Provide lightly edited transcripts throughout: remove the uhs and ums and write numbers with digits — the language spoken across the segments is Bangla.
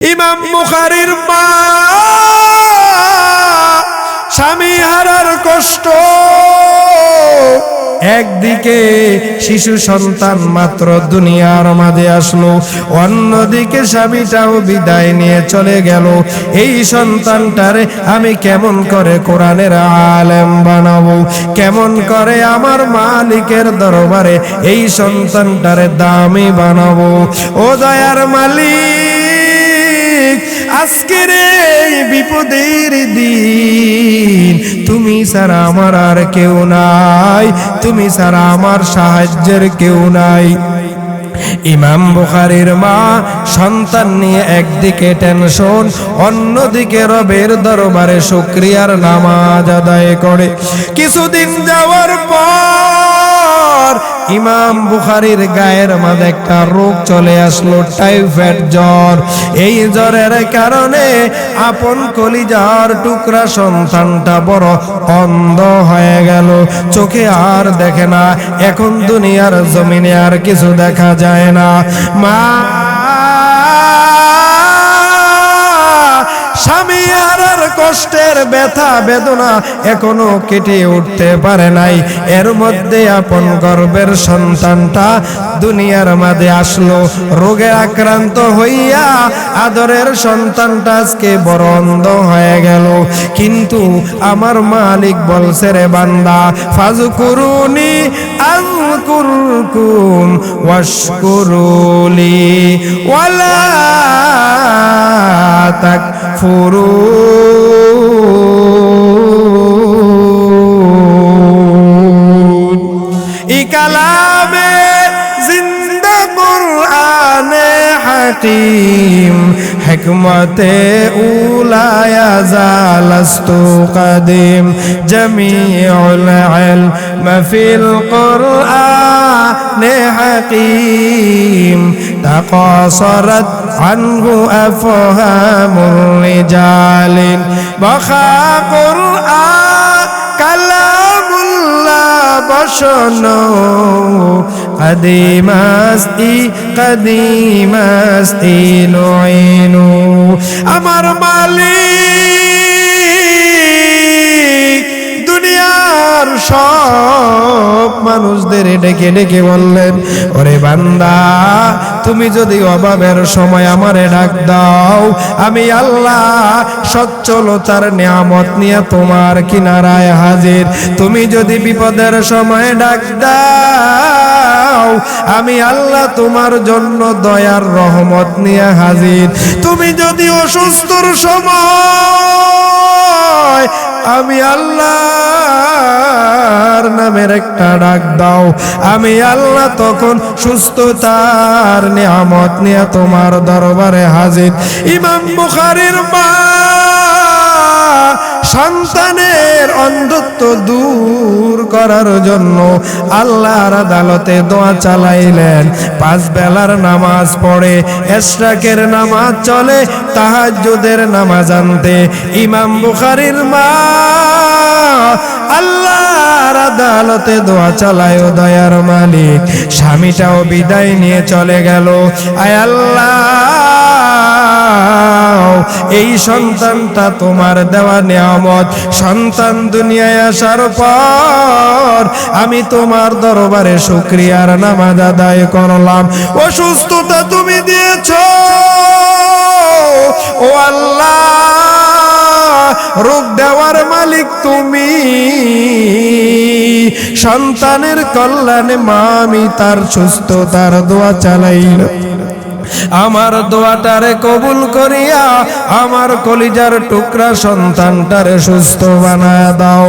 ইমাম বুখারীর মা স্বামী হারার কষ্ট, একদিকে শিশু সন্তান মাত্র দুনিয়ার মাঝে আসলো, অন্যদিকে স্বামীটাও বিদায় নিয়ে চলে গেল। এই সন্তানটারে আমি কেমন করে কোরআনের আলেম বানাবো, কেমন করে আমার মালিকের দরবারে এই সন্তানটারে দামি বানাবো। ও দয়ার মালিক, আজকের এই বিপদের দিন তুমি ছাড়া আমার আর কেউ নাই, তুমি ছাড়া আমার সাহায্যের কেউ নাই। ইমাম বুখারীর মা সন্তান নিয়ে একদিকে টেনশন, অন্যদিকে রবের দরবারে শুকরিয়ার নামাজ আদায় করে। কিছুদিন যাওয়ার পর ইমাম বুখারীর গায়ের মাঝে একটা রোগ চলে আসলো, টাইফয়েড জ্বর। এই জ্বরের কারণে আপন কলিজার টুকরা সন্তানটা বড় অন্ধ হয়ে গেল, চোখে আর দেখে না। এখন দুনিয়ার জমিনে আর কিছু দেখা যায় না। মা স্বামী হারার কষ্টের ব্যথা বেদনা এখনো কেটে উঠতে পারে নাই। এর মধ্যে আপন গর্ভের সন্তানটা দুনিয়ার মাঝে আসলো, রোগে আক্রান্ত হইয়া আদরের সন্তানটা আজকে বড় অন্ধ হয়ে গেল। কিন্তু আমার মালিক বলছে, রে বান্দা, ফাযকুরুনি আযকুরকুম ওয়াশকুরুলি ওয়ালা তাকফুরুন। ই কালামে জিন্দা কুরআনে হাকিম, হিকমতে উলায়া জালাস্তু কাদিম, জামিউল ইলম ফিল কুরআনে হাকিম, তাকাসারাত আনহু আফহামুর রিজালিন, বাখা কুরআন কালামুল্লাহ বশনো, কদিমাস্তি নুইনু। আমার মালিক দুনিয়ার সব মানুষদের ডেকে ডেকে বললেন, ওরে বান্দা, তুমি যদি অভাবের সময় আমারে ডাক দাও, আমি আল্লাহ সচ্ছলতার নিয়ামত নিয়ে তোমার কিনারায় হাজির। তুমি যদি বিপদের সময় ডাক দাও, আমি আল্লাহ তোমার জন্য দয়ার রহমত নিয়ে হাজির। তুমি যদি অসুস্থর সময় আমি আল্লাহর নামের একটা ডাক দাও, আমি আল্লাহ তখন সুস্থতার নিয়ামত নিয়ে তোমার দরবারে হাজির। ইমাম বুখারীর মা সন্তানের অন্ধত্ব দূর করার জন্য আল্লাহর আদালতে দোয়া চালাইলেন। 5 বেলার নামাজ পড়ে, ইশরাকের নামাজ চলে, তাহাজ্জুদের নামাজ আনতে ইমাম বুখারীর মা আল্লাহর আদালতে দোয়া চালায়। ও দয়ার মালিক, স্বামীটাও বিদায় নিয়ে চলে গেল। আয় আল্লাহ, এই সন্তানটা তোমার দেওয়া নিয়ামত। সন্তান দুনিয়ায় আসার পর আমি তোমার দরবারে শুকরিয়ার নামাজ আদায় করলাম। অসুস্থতা তুমি দিয়েছো, ও আল্লাহ, রোগ দেওয়ার মালিক তুমি। সন্তানের কল্যাণে মা আমি তার সুস্থতার দোয়া চালাইল। আমার দোয়াটারে কবুল করিয়া আমার কলিজার টুকরা সন্তানটারে সুস্থ বানায় দাও।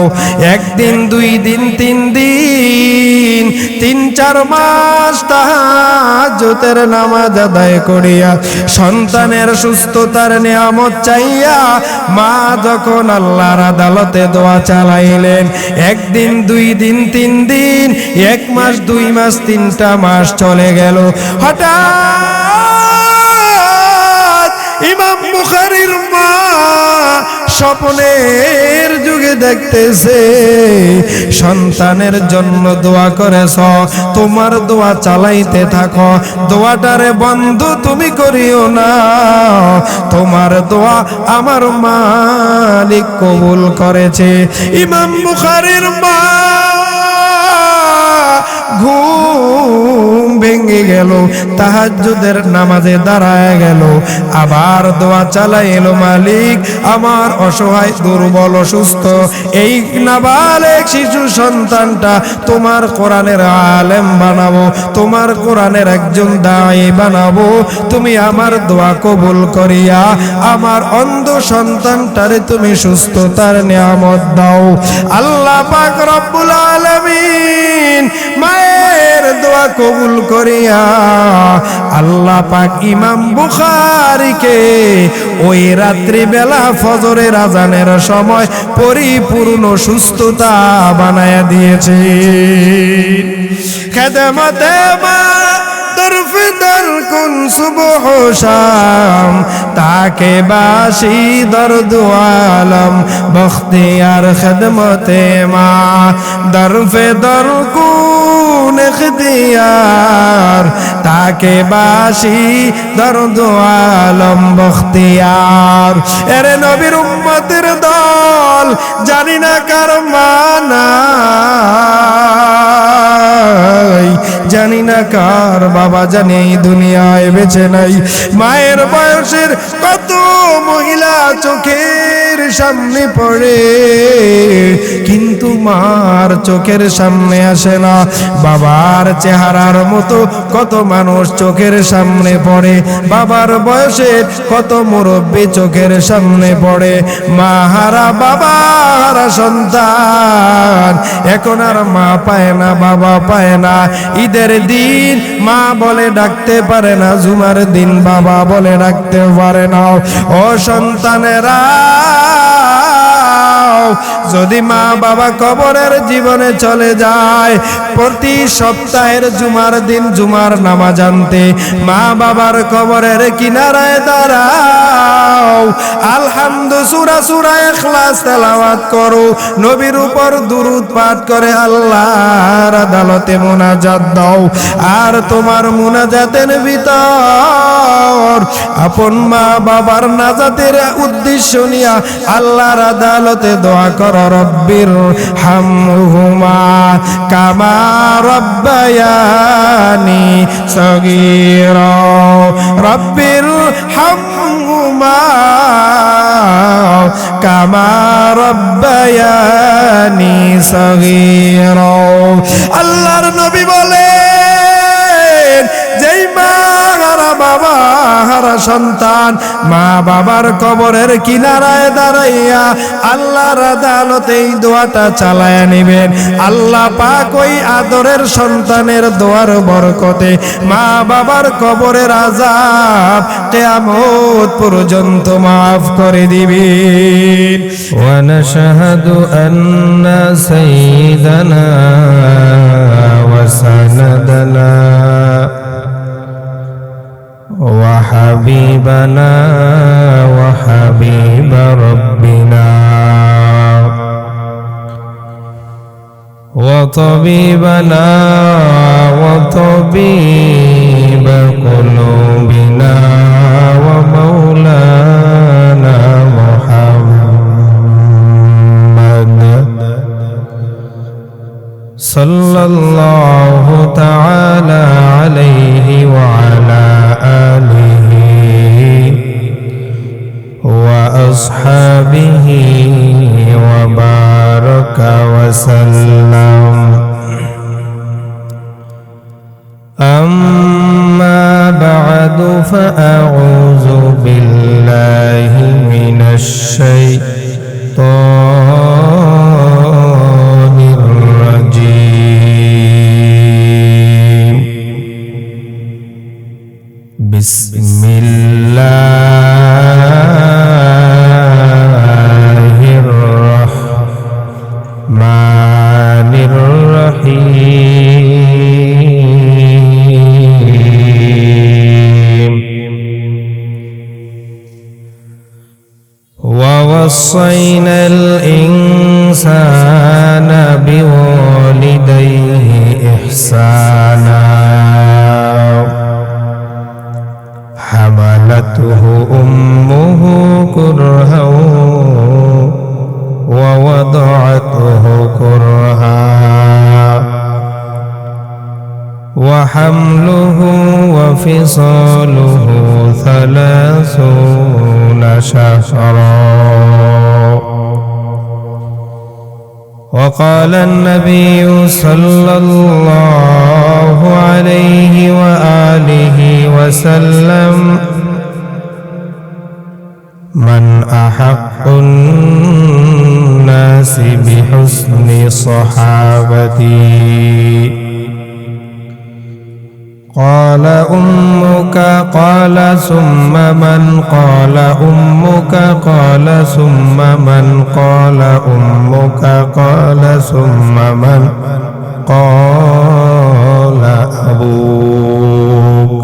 1 দিন 2 দিন 3 দিন 3-4 মাস তাহাজ্জুদের নামাজ আদায় করিয়া সন্তানের সুস্থতার নিয়ামত চাইয়া মা যখন আল্লাহর আদালতে দোয়া চালাইলেন, 1 দিন 2 দিন 3 দিন 1 মাস 2 মাস 3টা মাস চলে গেল। হঠাৎ ইমাম বুখারীর মা স্বপ্নের যুগে দেখতেছে সন্তানের জন্য দোয়া করেছ, তোমার দোয়া চালাইতে থাকো, দোয়াটারে বন্ধ তুমি করিও না। তোমার দোয়া আমার মালিক কবুল করেছে। ইমাম বুখারীর মা ঘুম ভেঙে গেল, তাহাজ্জুদের নামাজে দাঁড়ায় গেল, আবার দোয়া চালাইল, মালিক আমার অসহায় দুর্বল অসুস্থ এই নাবালেক শিশু সন্তানটা তোমার কোরআনের আলেম বানাবো, তোমার কোরআনের একজন দায়ী বানাবো। তুমি আমার দোয়া কবুল করিয়া আমার অন্ধ সন্তানটারে তুমি সুস্থতার নিয়ামত দাও। আল্লাহ পাক রব্বুল আলামিন মায়ের দোয়া কবুল করিয়া আল্লাহ পাক ইমাম বুখারীকে ওই রাত্রি বেলা ফজরের আজানের সময় পরিপূর্ণ সুস্থতা বানায়া দিয়েছে। খেদমতে মা দরফদর কুন সুবহ শাম, তাকে বাসি দর্দ আলম বখতিয়ার খেদমতে মা দরফদর কুন ইখতিয়ার, তাকে বাসি দর্দ আলম বখতিয়ার। এরে নবীর উম্মতের দল, জানি না কার মানা, জানি না কার বাবা জানি এই দুনিয়ায় বেঁচে নাই। মায়ের বয়সের কত মহিলা চোখের সামনে পড়ে, কিন্তু মার চোখের সামনে আসে না। বাবার চেহারার মতো কত মানুষ চোখের সামনে পড়ে, বাবার বয়সের কত মুরব্বী চোখের সামনে পড়ে। মা হারা বাবা হারা সন্তান, এখন আর মা পায় না, বাবা পায় না। ঈদের দিন মা বলে ডাকতে পারে না, জুমার দিন বাবা বলে ডাকতে পারে না। ও সন্তানেরা, যদি মা বাবা কবরের জীবনে চলে যায়, প্রতি সপ্তাহের জুমার দিন জুমার নামাজ আনতে মা বাবার কবরের কিনারায় দাঁড়াও, আলহামদু সূরা সূরা ইখলাস তেলাওয়াত করো, নবীর উপর দুরূদ পাঠ করে আল্লাহর আদালতে মুনাজাত দাও। আর তোমার মুনাজাতের ভিতর আপন মা বাবার নাজাতের উদ্দেশ্য নিয়া আল্লাহর আদালতে দোয়া করো, রব্বির হামহুমা কামা রব্বায়ানি সগীরা, রব্বির হামহুমা কামা রব্বায়ানি সগীরা। আল্লাহর নবী বলেন, যেই মা হারা বাবা হারা সন্তান মা বাবার কবরের কিনারায় দাঁড়াইয়া আল্লাহর আদালতে এই দোয়াটা চালায়া নেবেন, আল্লাহ পাক ওই আদরের সন্তানের দোয়ার বরকতে মা বাবার কবরের আযাব কিয়ামত পর্যন্ত মাফ করে দিবেন। ওয়া নাশহাদু আন্না সাইয়্যিদানা ওয়া সানাদানা وحبيبنا وحبيب ربنا وطبيبنا وطبيب قلوبنا ومولانا محمد صلى الله تعالى عليه وعلى آله وأصحابه وبارك وسلم. أما بعد فأعوذ بالله من الشيطان الرجيم. بسم الله الرحمن الرحيم. ووصينا الإنسان بوالديه إحسانا حملته أمه كرها ووضعته كرها وحمله وفصاله 30 شهرا وقال النبي صلى الله عليه وآله وسلم من أحق الناس بحسن صحابتي قال أمك قال ثم من قال أمك قال ثم من قال أمك قال ثم من قال أبوك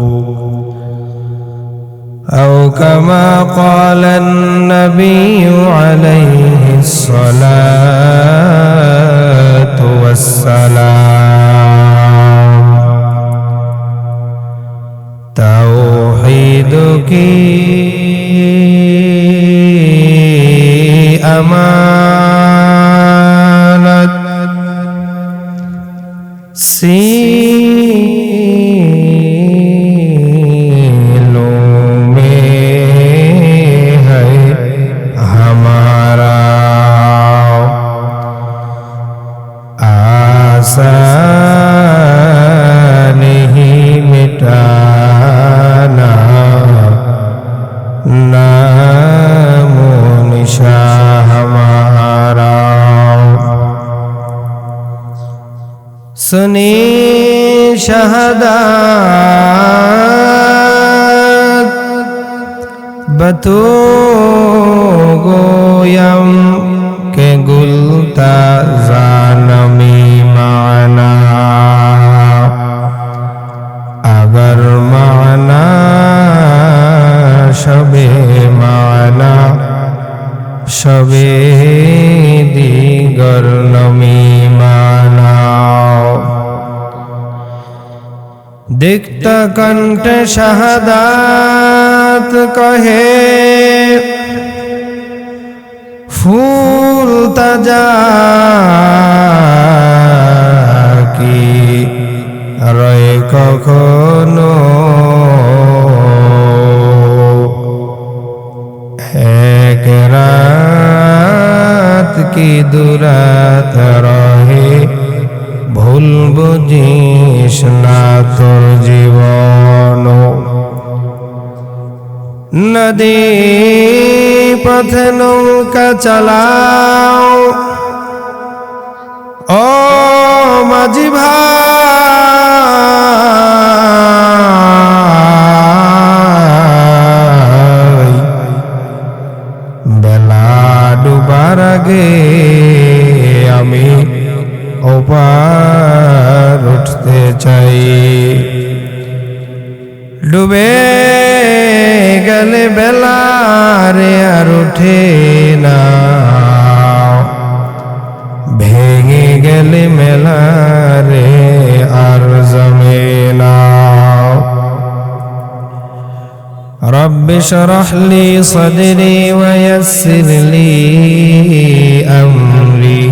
أو كما قال النبي عليه الصلاة والسلام توحيدك أمانة सीलों में है हमारा आशा नहीं मिटाना नामो निशान हमारा सुनी शहादत बतो गोयम के गुलता जानमी माना अगर माना शबे माना शबे दीगर नमी माना दिखता कंठ शहादत कहे फूल तजा की रहे कखनो एक रात की दुरात रहे ভুল বুঝিস না তোর জীবন নদী পথে নৌকা চালাও ও মাঝি ভাই বেলা ডুবার আগে আমি ওপার উঠতে চাই ডুবে গেলে বেলা রে আর উঠে না ভেঙে গেলে মেলা রে আর জমে না رب اشرح لي صدري ويسر لي أمري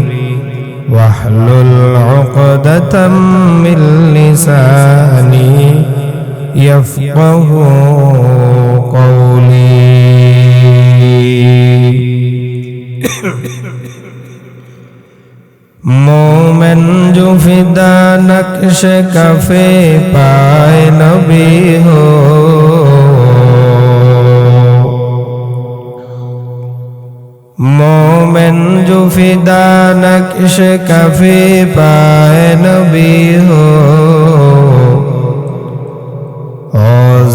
واحلل عقدة من لساني يفقه قولي मोमिन जो फिदा नक्श कफे पाए नबी हो मोमिन जो फिदा नक्श कफे पाए नबी हो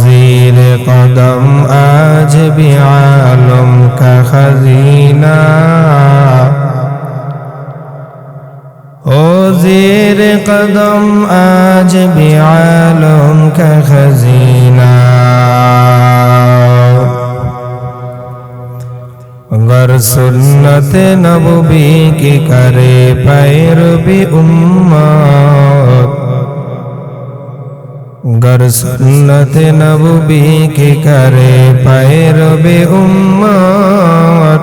ज़ीर कदम आज भी आलम का खजीना ओ ज़ीर कदम आज भी आलम का खजीना गर सुन्नत नबवी की करे पैरवी उम्मत, गर सुन्नत नबवी की करे पैरवी उम्मत,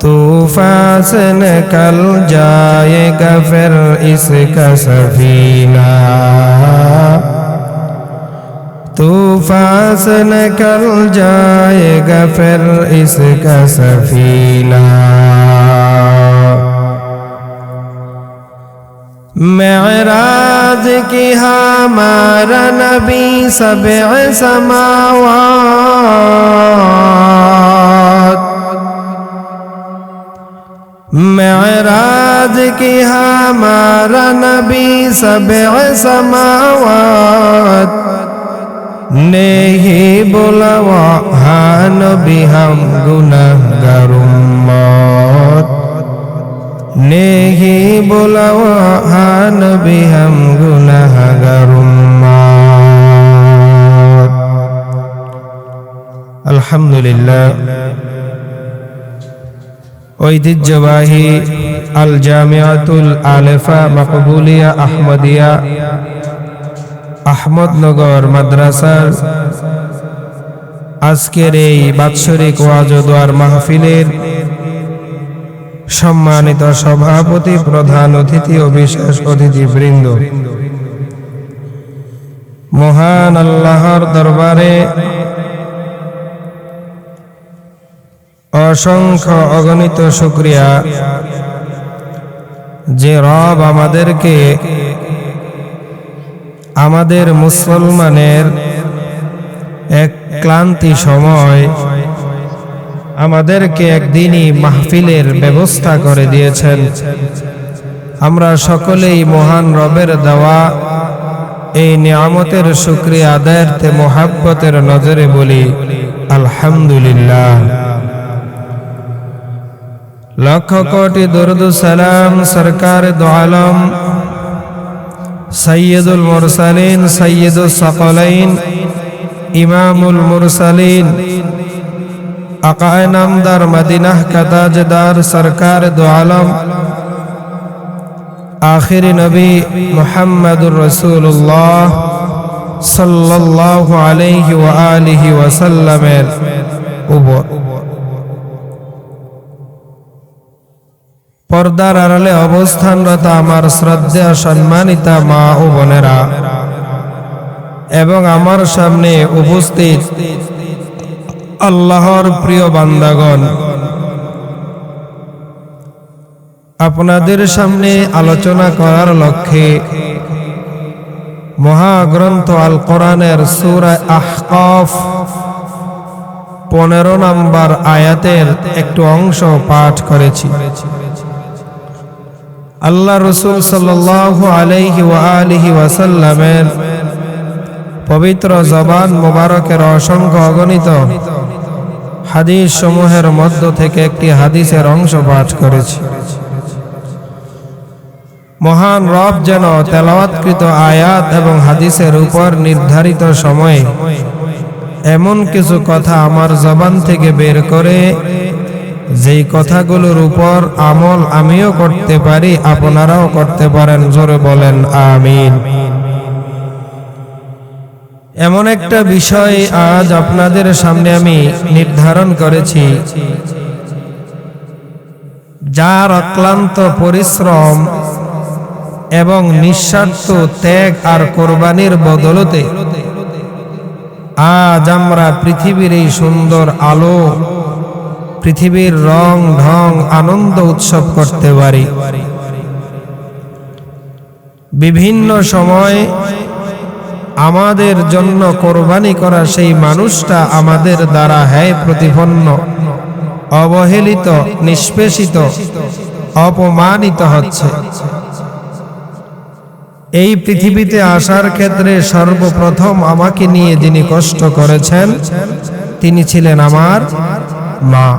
तूफान से निकल जाएगा फिर इसका सफीना, तूफान से निकल जाएगा फिर इसका सफीना। मेराज की हमारा नबी सबे समावात, मेराज की हमारा नबी सबे समावात, नहीं बोला वहाँ नबी हम गुनहगार उम्मत, नहीं बोला वहाँ नबी हम गुनहगार उम्मत। अल्हम्दुलिल्लाह ঐতিহ্যবাহী আল জামিয়াতুল আলেফা মাকবুলিয়া আহমদিয়া আহমদনগর মাদ্রাসার আজকের এই বাৎসরিক ওয়াজ ও দোয়ার মাহফিলের সম্মানিত সভাপতি, প্রধান অতিথি ও বিশেষ অতিথিবৃন্দ, মহান আল্লাহর দরবারে অসংখ্য অগণিত শুকরিয়া যে রব আমাদেরকে আমাদের মুসলমানের এক ক্লান্তি সময় আমাদেরকে একদিনই মাহফিলের ব্যবস্থা করে দিয়েছেন। আমরা সকলেই মহান রবের দেওয়া এই নিয়ামতের শুকরিয়া আদায়ার্থে মোহাব্বতের নজরে বলি আলহামদুলিল্লাহ। লক্ষ কোটি দরুদ সালাম সরকার দো আলম সৈয়দুল মুরসালিন সৈয়দুস সাকলাইন ইমামুল মুরসালিন আকায়ে নামদার মদিনাহ কা তাজদার সরকার দো আলম আখিরি নবী মুহাম্মদুর রাসূলুল্লাহ সাল্লাল্লাহু আলাইহি ওয়া আলিহি ওয়াসাল্লামের উপর পর্দার আড়ালে অবস্থানরত আমার শ্রদ্ধেয় সম্মানিতা মা ও বোনেরা এবং আমার সামনে উপস্থিত আল্লাহর প্রিয় বান্দাগণ, আপনাদের সামনে আলোচনা করার লক্ষ্যে মহাগ্রন্থ আল কোরআনের সূরা আহকাফ 15 নম্বর আয়াতের একটু অংশ পাঠ করেছি। আল্লাহ রাসূল সাল্লাল্লাহু আলাইহি ওয়া আলিহি ওয়াসাল্লামের পবিত্র জবান মোবারকের অসংখ্য অগণিত হাদিস সমূহের মধ্য থেকে একটি হাদিসের অংশ পাঠ করেছি। মহান রব যেন তেলাওয়াতকৃত আয়াত এবং হাদিসের উপর নির্ধারিত সময়ে এমন কিছু কথা আমার জবান থেকে বের করে যেই কথাগুলোর উপর আমল আমিও করতে পারি, আপনারাও করতে পারেন। জোরে বলেন আমিন। এমন একটা বিষয় আজ আপনাদের সামনে আমি নির্ধারণ করেছি, যার অক্লান্ত পরিশ্রম এবং নিঃস্বার্থ ত্যাগ আর কোরবানির বদলতে আজ আমরা পৃথিবীর এই সুন্দর আলো, পৃথিবীর রং ঢং আনন্দ উৎসব করতে পারি। বিভিন্ন সময় আমাদের জন্য কোরবানি করা সেই মানুষটা আমাদের দ্বারা হ্যায় প্রতিপন্ন, অবহেলিত, নিষ্পেষিত, অপমানিত হচ্ছে। এই পৃথিবীতে আসার ক্ষেত্রে সর্বপ্রথম আমাকে নিয়ে যিনি কষ্ট করেছেন তিনি ছিলেন আমার মা।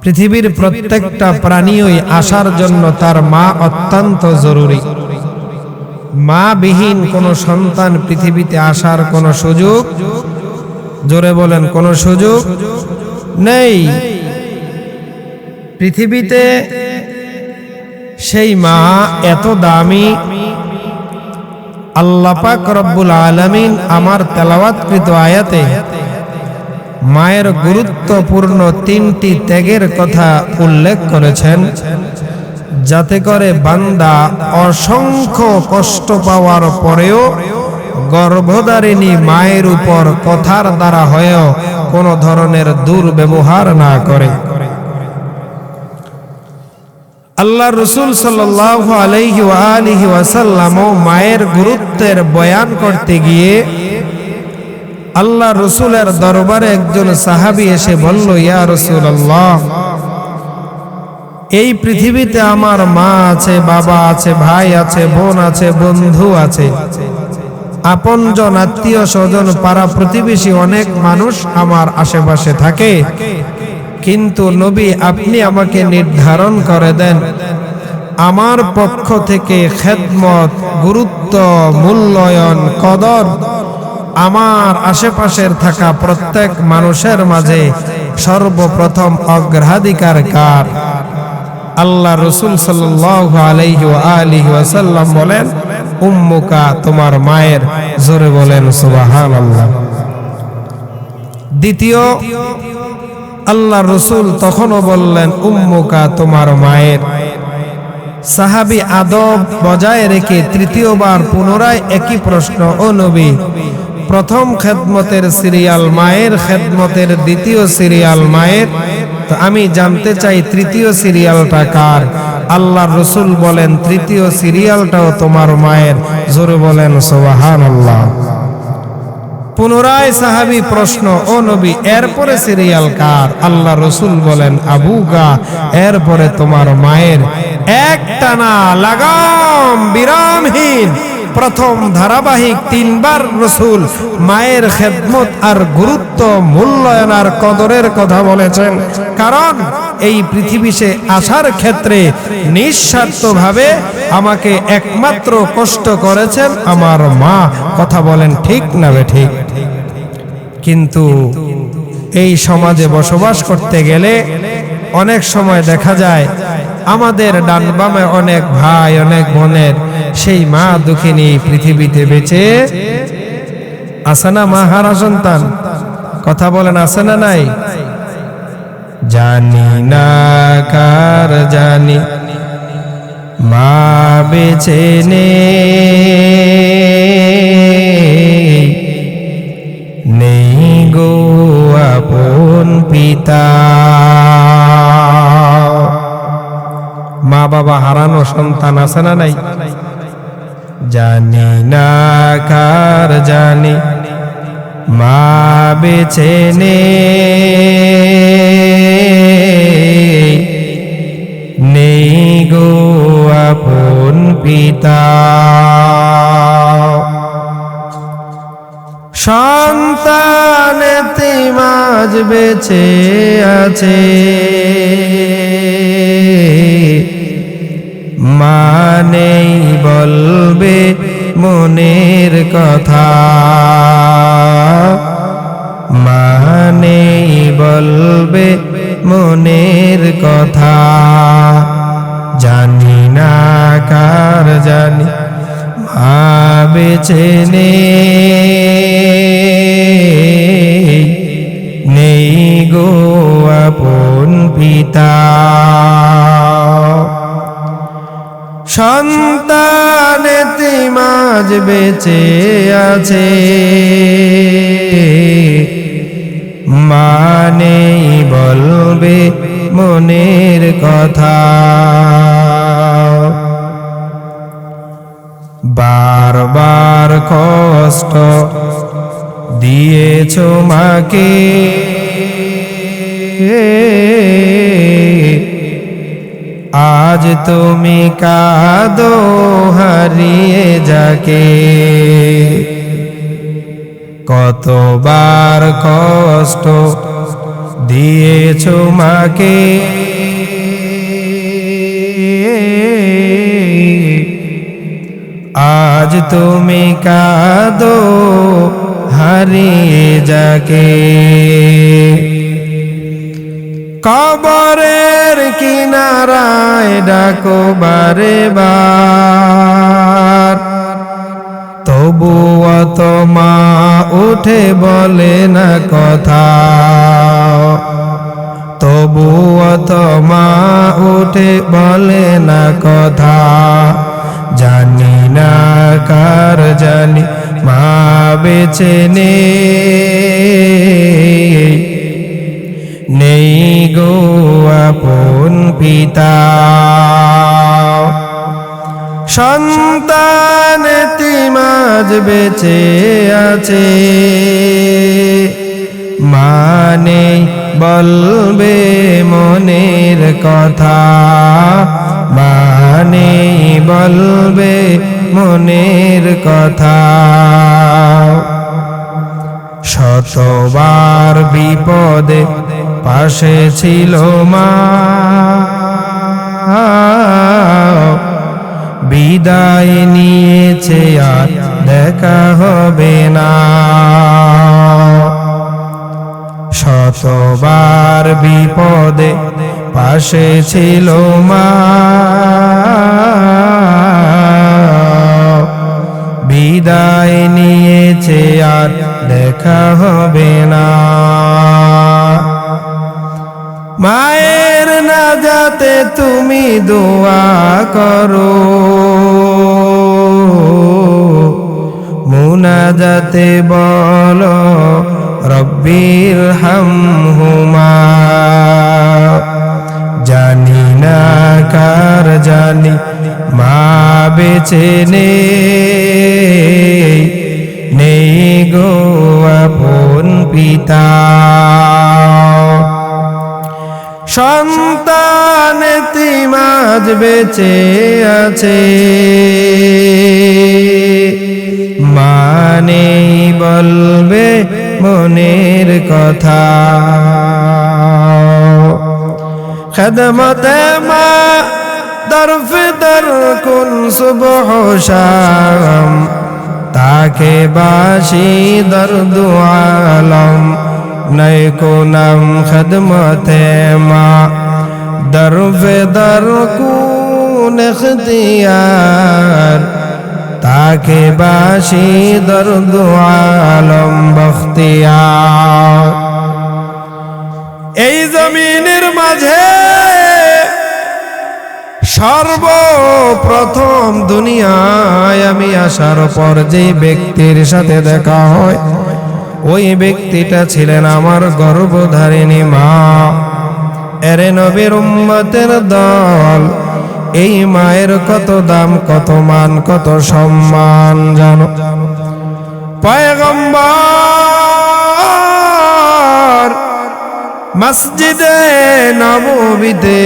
পৃথিবীর প্রত্যেকটা প্রাণীই আসার জন্য তার মা অত্যন্ত জরুরি। মা বিহীন কোন সন্তান পৃথিবীতে আসার কোন সুযোগ, জোরে বলেন, কোন সুযোগ নেই। পৃথিবীতে সেই মা এত দামি, আল্লাহ পাক রব্বুল আলামিন আমার তেলাওয়াতকৃত আয়াতে মায়ের গুরুত্বপূর্ণ 3টি ত্যাগের কথা উল্লেখ করেছেন, যাতে করে বান্দা অসংখ্য কষ্ট পাওয়ার পরেও গর্ভধারিণী মায়ের উপর কথার দ্বারা হয়েও কোনো ধরনের দুর্ব্যবহার না করে। আল্লাহ রসুল সাল্লাল্লাহু আলাইহি ওয়া আলিহি ওয়াসাল্লাম মায়ের গুরুত্বের বয়ান করতে গিয়ে আল্লাহ রসুলের দরবারে একজন সাহাবী এসে বলল, ইয়া রাসূলুল্লাহ, এই পৃথিবীতে আমার মা আছে, বাবা আছে, ভাই আছে, বোন আছে, বন্ধু আছে, আপনজন, আত্মীয় স্বজন, পাড়া প্রতিবেশী অনেক মানুষ আমার আশেপাশে থাকে, কিন্তু নবী আপনি আমাকে নির্ধারণ করে দেন আমার পক্ষ থেকে খেদমত, গুরুত্ব, মূল্যায়ন, কদর আমার আশেপাশের থাকা প্রত্যেক মানুষের মাঝে সর্বপ্রথম অগ্রাধিকার কার? আল্লাহ রসুল সাল্লাল্লাহু আলাইহি ওয়া আলিহি ওয়াসাল্লাম বলেন, উম্মুকা, তোমার মায়ের। জোরে বলেন সুবহানাল্লাহ। দ্বিতীয়, আল্লাহ রসুল তখনও বললেন, উম্মুকা, তোমার মায়ের। সাহাবী আদব বজায় রেখে তৃতীয়বার পুনরায় একই প্রশ্ন, ও নবী, প্রথম খেদমতের সিরিয়াল মায়ের, খেদমতের দ্বিতীয় সিরিয়াল মায়ের, তো আমি জানতে চাই তৃতীয় সিরিয়ালটা কার? আল্লাহ রসুল বলেন, তৃতীয় সিরিয়ালটাও তোমার মায়ের। জোরে বলেন সুবহানাল্লাহ। পুনরায় সাহাবী প্রশ্ন, ও নবী, এরপরে সিরিয়াল কার? আল্লাহ রসুল বলেন, আবুকা, এরপরে তোমার মায়ের। একটানা লাগাম বিরামহীন প্রথম ধারাবাহিক 3বার রসুল মায়ের খেদমত আর গুরুত্ব, মূল্যায়ন আর কদরের কথা বলেছেন। কারণ এই পৃথিবীতে আসার ক্ষেত্রে নিঃস্বার্থভাবে আমাকে একমাত্র কষ্ট করেছেন আমার মা। কথা বলেন ঠিক না বেঠিক? কিন্তু এই সমাজে বসবাস করতে গেলে অনেক সময় দেখা যায় আমাদের ডান বামে অনেক ভাই, অনেক বোনের সেই মা দুঃখিনী পৃথিবীতে বেঁচে আছে না? মা হারা সন্তান, কথা বলেন, আছে না নাই? জানি না কার জানি মা বেঁচে নেই গো আপন পিতা। মা বাবা হারানো সন্তান আছে না নাই? জানি না কার জানি মা বেঁচে নেই গো আপন পিতা। সন্তান এতিম আজ বেঁচে আছে, মা নেই বলবে মনের কথা, মা নেই বলবে মনের কথা। জানি না কার জানি মা বেঁচে নেই গো আপন পিতা। সন্তান এতিম আজ বেঁচে আছে, মা নেই বলবে মনের কথা। বারবার কষ্ট দিয়েছো মাকে, আজ তুমি কাঁদো হারিয়ে যাকে। কতবার কষ্ট দিয়েছো মাকে, আজ তুমি কাঁদো হারিয়ে যাকে। কবরের কিনারায় ডাকো বারে বার, তবুও তো মা উঠে বলে না কথা, তবুও তো মা উঠে বলে না কথা। জানি না কার জানি মা বেঁচে নেই গো আপন পিতা। সন্তান এতিমাজ বেঁচে আছে, মানে বলবে মনের কথা, মানে বলবে মনের কথা। শতবার বিপদে পাশে ছিল মা, বিদায় নিয়েছে আর দেখা হবে না। শতবার বিপদে পাশে ছিল মা, বিদায় নিয়েছে আর দেখা হবে না। মায়ের নাজাতে তুমি দোয়া করো, মুনাজাতে বলো রব্বির হামহুমা। জানি না কার জানি মা বেঁচে নেই গো আপন পিতা। সন্তান এতিমাজ বেঁচে আছে, মানে বলবে মনের কথা। খেদমতে মা দরফদর কুন সুবহ শাম, তাকে বাসি দর্দ আলম নাই কোনাম। খেদমতে মা দরফদর কুন ইখতিয়ার, তাকে বাসি দর্দ আলম বখতিয়ার। এই জমিনের মাঝে সর্বপ্রথম দুনিয়ায় আমি আসার পর যে ব্যক্তির সাথে দেখা হয়, ওই ব্যক্তিটা ছিলেন আমার গর্ভধারিণী মা। এরে নবীর উম্মতের দল, এই মায়ের কত দাম, কত মান, কত সম্মান জানো? পয়গম্বর মসজিদে নববীতে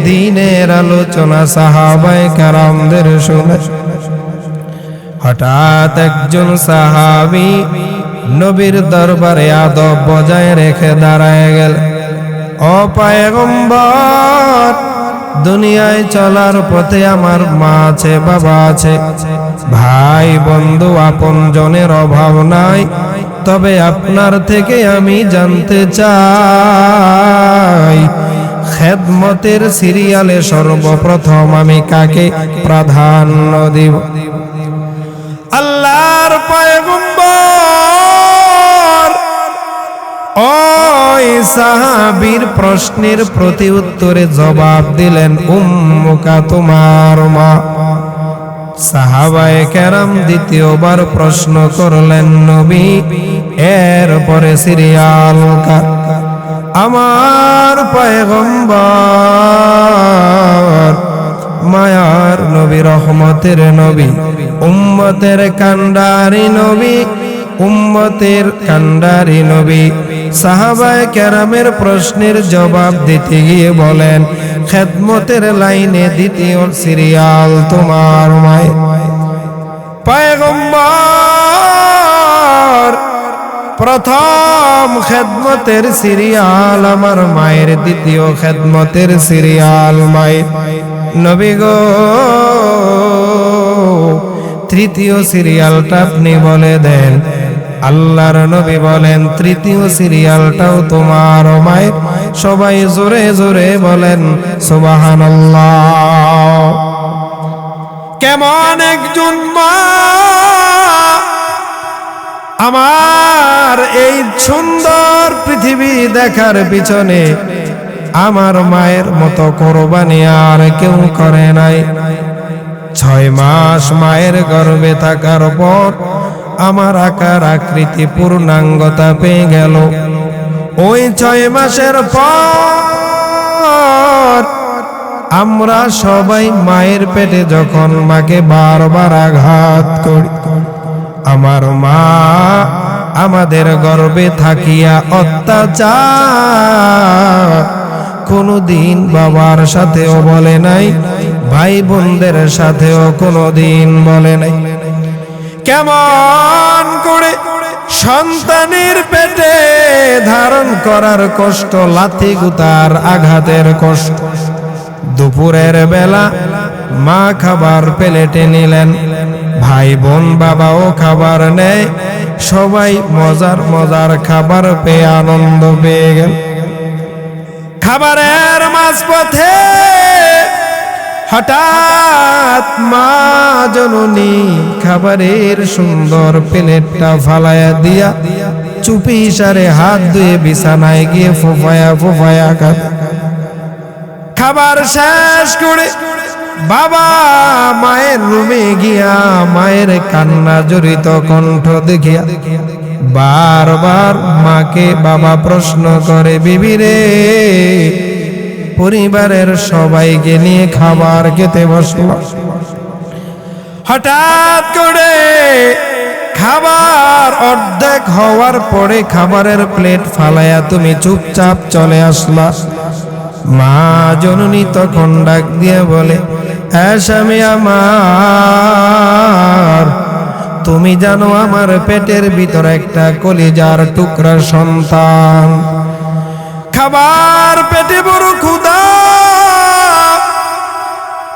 দ্বীনের আলোচনা সাহাবায়ে কেরামদের শুনে হঠাৎ একজন সাহাবী নবীর দরবারে আদব বজায় রেখে দাঁড়ায় গেল। ও পয়গম্বর, দুনিয়ায় চলার পথে আমার মা আছে, বাবা আছে, ভাই বন্ধু আপন জনের অভাব নাই, তবে আপনার থেকে আমি জানতে চাই খেদমতের সিরিয়ালে সর্বপ্রথম আমি কাকে প্রাধান্য দিব? আল্লাহর পয়গম্বর ওই সাহাবীর প্রশ্নের প্রতি উত্তরে জবাব দিলেন, উম্মুকা, তোমার মা। সাহাবায়ে কেরাম দ্বিতীয়বার প্রশ্ন করলেন, নবী এরপরে সিরিয়াল কার? আমার পয়গম্বর মায়ার নবী, রহমতের নবী, উম্মতের কান্ডারি নবী, উম্মতের কান্ডারি নবী। সাহাবায়ে কেরামের প্রশ্নের জবাব দিতে গিয়ে বলেন, খেদমতের লাইনে দ্বিতীয় সিরিয়াল তোমার মায়ের। পয়গম্বর প্রথম খেদমতের সিরিয়াল আমার মায়ের, দ্বিতীয় খেদমতের সিরিয়াল মায়ের। নবী গো, তৃতীয় সিরিয়ালটা আপনি বলে দেন। আল্লাহর নবী বলেন তৃতীয় সিরিয়ালটাও তোমার মায়ের। সবাই জোরে জোরে বলেন সুবহানাল্লাহ। কেমন একজন মা আমার এই সুন্দর পৃথিবী দেখার পিছনে আমার মায়ের মতো কোরবানি আর কেউ করে নাই। 6 মাস মায়ের গর্ভে থাকার পর আমার আকার আকৃতি পূর্ণাঙ্গতা পেয়ে গেল। ওই 6 মাসের পর আমরা সবাই মায়ের পেটে যখন মাকে বারবার আঘাত করি, আমার মা আমাদের গর্ভে থাকিয়া অত্যাচার কোনদিন বাবার সাথেও বলে নাই, ভাই বোনদের সাথেও কোনদিন বলে নাই। কেমন করে সন্তানের পেটে ধারণ করার কষ্ট, লাথি গুতার আঘাতের কষ্ট। দুপুরের বেলা মা খাবার প্লেটে নিলেন, ভাই বোন বাবাও খাবার নেয়, সবাই মজার মজার খাবার পেয়ে আনন্দ পেয়ে গেল। খাবারের মাঝপথে হঠাৎ মা জননী খাবারের সুন্দর প্লেটটা ফালায়া দিয়া চুপি ইশারে হাত ধুয়ে বিছানায় গিয়ে ফুফায়া ফুফায়া খাবার শেষ করে বাবা মায়ের রুমে গিয়া মায়ের কান্না জড়িত কণ্ঠ দেখিয়া বারবার মাকে বাবা প্রশ্ন করে, বিবি রে, পরিবারের সবাইকে নিয়ে খাবার খেতে বসল, হঠাৎ করে খাবার অর্ধেক হওয়ার পরে খাবারের প্লেট ফালায়া তুমি চুপচাপ চলে আসলা। মা জননী তখন ডাক দিয়ে বলে, হ্যাঁ স্বামী আমার, তুমি জানো আমার পেটের ভিতর একটা কলিজার টুকরা সন্তান, খাবার পেটে বড় ক্ষুধা,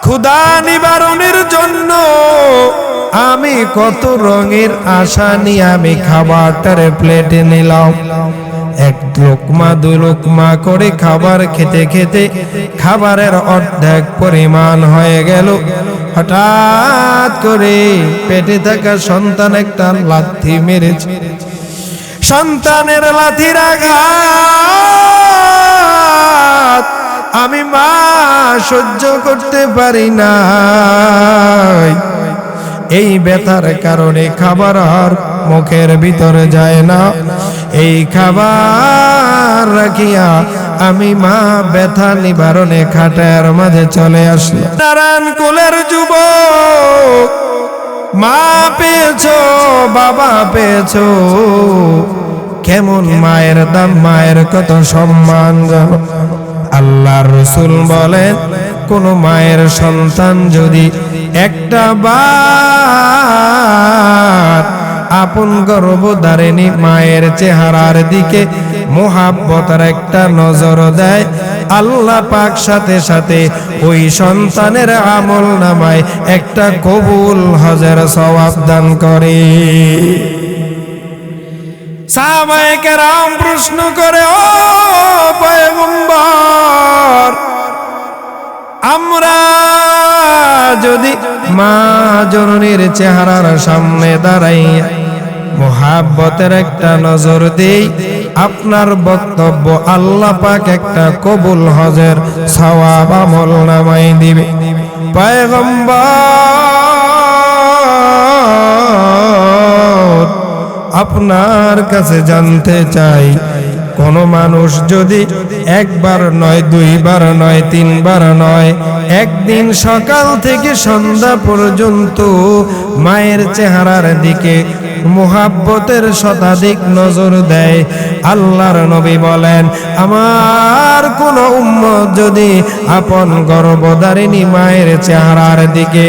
ক্ষুধা নিবারণের জন্য আমি কত রঙের আশা নিয়ে আমি খাবারটার প্লেটে নিলাম। 1 লোকমা 2 লোকমা করে খাবার খেতে খেতে খাবারের অর্ধেক পরিমাণ হয়ে গেল। হঠাৎ করে পেটে থাকা সন্তান একটা লাথি মেরেছে। সন্তানের লাথির আঘাত আমি মা সহ্য করতে পারি না। এই ব্যথার কারণে খাবার আর মুখের ভিতরে যায় না। এই খাবার রাখিয়া আমি মা ব্যথা নিবারণে খাটের মাঝে চলে আসলো। নারায়ণ কুলের যুবক, মা পেয়েছো, বাবা পেয়েছো, কেমন মায়ের দাম, মায়ের কত সম্মান জানো। আল্লাহর রাসূল বলেন, কোন মায়ের সন্তান যদি একটা বার আপন গর্ভধারিণী মায়ের চেহারার দিকে মোহাব্বতের একটা নজর দেয়, আল্লাহ পাক সাথে সাথে ওই সন্তানের আমল নামায় একটা কবুল হজের সওয়াব দান করে। সাহাবায়ে কেরাম প্রশ্ন করে, ও পয়গম্বর, আমরা যদি মা জননীর চেহারার সামনে দাঁড়াইয়া মোহাব্বতের একটা নজর দেই, আপনার বক্তব্য আল্লাহ পাক একটা কবুল হজের সওয়াব আমল নামায় দিবে। পয়গম্বর, আপনার কাছে জানতে চাই, কোন মানুষ যদি 1 বার নয়, 2 বার নয়, 3 বার নয়, একদিন সকাল থেকে সন্ধ্যা পর্যন্ত মায়ের চেহারার দিকে মুহাব্বতের শতাধিক নজর দেয়, আল্লাহর নবী বলেন, আমার কোন উম্মত যদি আপন গর্ভধারিণী মায়ের চেহারার দিকে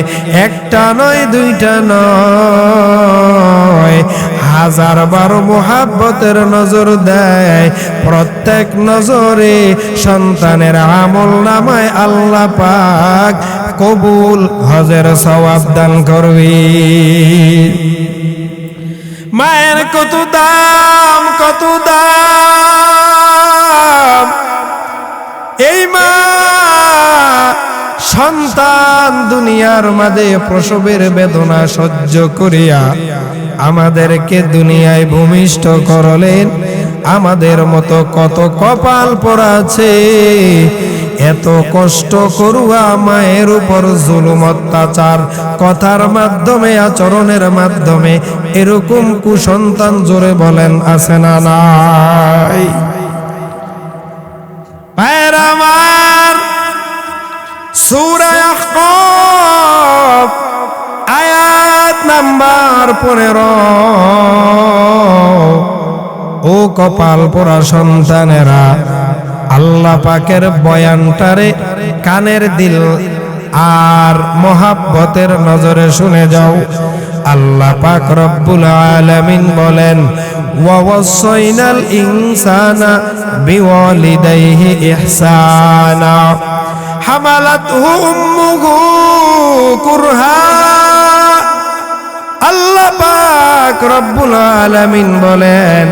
1টা নয়, 2টা নয়, 1000 বার মুহাব্বতের নজর দেয়, প্রত্যেক নজরে সন্তানের আমল নামায় আল্লাহ পাক কবুল হজের সওয়াব দান করবে। মায়ের কত দাম, কত দাম। এই মা সন্তান দুনিয়ার মাঝে প্রসবের বেদনা সহ্য করিয়া আমাদেরকে দুনিয়ায় ভূমিষ্ঠ করলেন। আমাদের মতো কত কপাল পোড়া আছে, এত কষ্ট করুয়া মায়ের উপর জুলুম অত্যাচার কথার মাধ্যমে, আচরণের মাধ্যমে, এরকম কুসন্তান জোরে বলেন আছে না নাই? ভাইয়ের আমার, সূরা আহকাফ আয়াত নাম্বার 15। ও কপাল পোড়া সন্তানেরা, আল্লাহ পাকের বয়ানটারে কানের দিল আর মহাব্বতের নজরে শুনে যাও। আল্লাহ পাক রব্বুল আলামিন বলেন, ওয়াসাইনাল ইনসানা বিওয়ালিদাইহি ইহসানা হামালাতহু উম্মুহু কুরহা। আল্লাহ পাক রব্বুল আলামিন বলেন,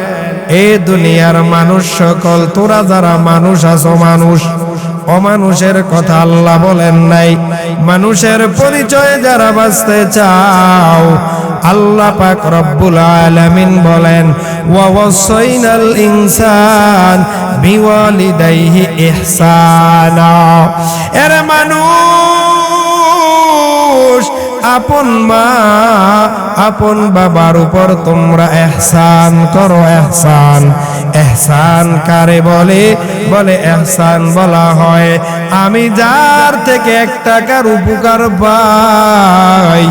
এ দুনিয়ার মানুষ সকল, তোরা যারা মানুষ আছো, মানুষ অমানুষের কথা আল্লাহ বলেন নাই। মানুষের পরিচয়ে যারা বাঁচতে চাও, আল্লাহ পাক রব্বুল আলামিন বলেন, ওয়াসাইনাল ইনসান বিওয়ালিদাইহি ইহসানা। এর মানুষ, আপন মা আপন বাবার উপর তোমরা ইহসান করো। ইহসান, ইহসান কারে বলে? বলে ইহসান বলা হয় আমি যার থেকে 1 টাকার উপকার পাই,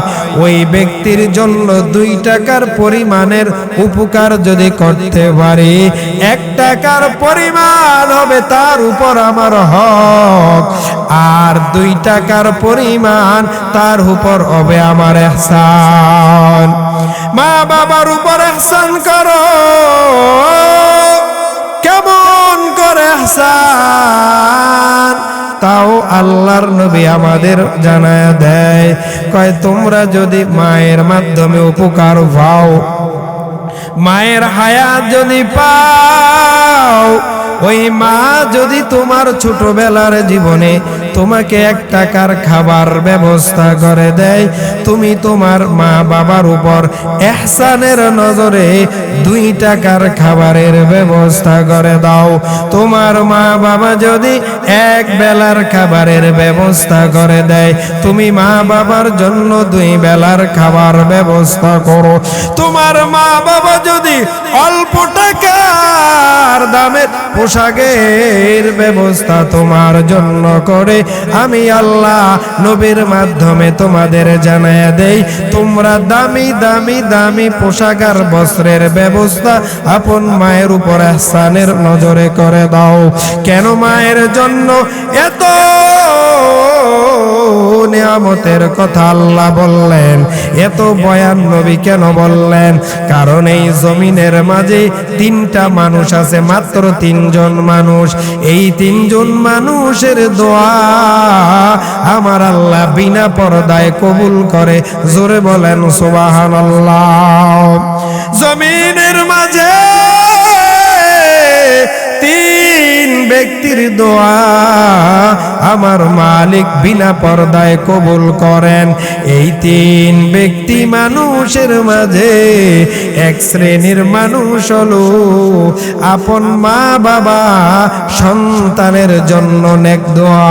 ওই ব্যক্তির জন্য 2 টাকার পরিমাণের উপকার যদি করতে পারি, 1 টাকার পরিমাণ হবে তার উপর আমার হক, আর 2 টাকার পরিমাণ তার উপর হবে আমার ইহসান। মা বাবার উপর ইহসান করো। কেমন করে ইহসান? তাও আল্লাহর নবী আমাদের জানায় দেয়, কয় তোমরা যদি মায়ের মাধ্যমে উপকার পাও, মায়ের হায়াত যদি পাও, ওই মা যদি তোমার ছোটবেলার জীবনে তোমাকে 1 টাকার খাবার ব্যবস্থা করে দেয়, তুমি তোমার মা বাবার উপর ইহসানের নজরে 2 টাকার খাবারের ব্যবস্থা করে দাও। তোমার মা বাবা যদি 1 বেলার খাবারের ব্যবস্থা করে দেয়, তুমি মা বাবার জন্য 2 বেলার খাবার ব্যবস্থা করো। তোমার মা বাবা যদি অল্প টাকার দামের পোশাকের ব্যবস্থা তোমার জন্য করে, আমি আল্লাহ নবীর মাধ্যমে তোমাদের জানায়া দেই, তোমরা দামি দামি দামি পোশাক আর বস্ত্রের ব্যবস্থা আপন মায়ের উপর ইহসানের নজরে করে দাও। কেন মায়ের জন্য এত নিয়ামতের কথা আল্লাহ বললেন, এত বয়ান নবী কেন বললেন? কারণ এই জমিনের মাঝে 3টা মানুষ আছে, মাত্র 3 জন মানুষ। এই 3 জন মানুষের দোয়া আমার আল্লাহ বিনা পর্দায় কবুল করে। জোরে বলেন সুবহানাল্লাহ। জমিনের মাঝে 3 ব্যক্তির দোয়া আমার মালিক বিনা পর্দায় কবুল করেন। এই 3 ব্যক্তি মানুষের মাঝে 1 শ্রেণীর মানুষ হলো আপন মা বাবা সন্তানের জন্য নেক দোয়া।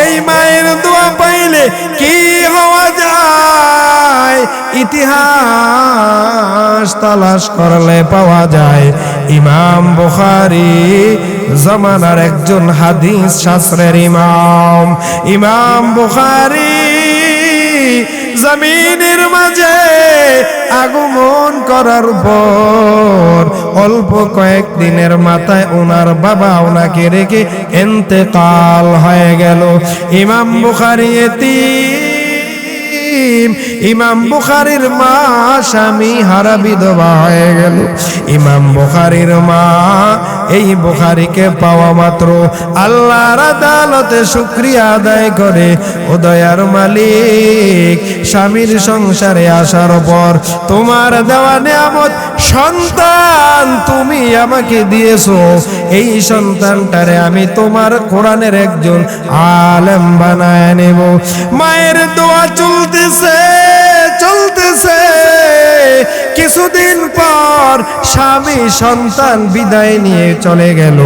এই মায়ের দোয়া পাইলে কি হওয়া যায়? ইতিহাস তালাশ করলে পাওয়া যায়, ইমাম বুখারী জামানার একজন হাদিস শাস্ত্রের ইমাম। ইমাম বুখারী জমিনের মাঝে আগমন করার পর অল্প কয়েকদিনের মাথায় ওনার বাবা ওনাকে রেখে ইন্তেকাল হয়ে গেল। ইমাম বুখারী এতিম। ইমাম বুখারীর মা স্বামী হারা বিধবা হয়ে গেল। ইমাম বুখারীর মা এই বুখারীকে পাওয়া মাত্র আল্লাহর আদালতে শুকরিয়া আদায় করে, ও দয়ার মালিক, স্বামীর সংসারে আসার পর তোমার দেওয়া নিয়ামত সন্তান তুমি আমাকে দিয়েছো, এই সন্তানটারে আমি তোমার কোরআনের একজন আলেম বানায় নেব। মায়ের দোয়া চলতেছে চলতেছে, কিছুদিন পর স্বামী সন্তান বিদায় নিয়ে চলে গেল,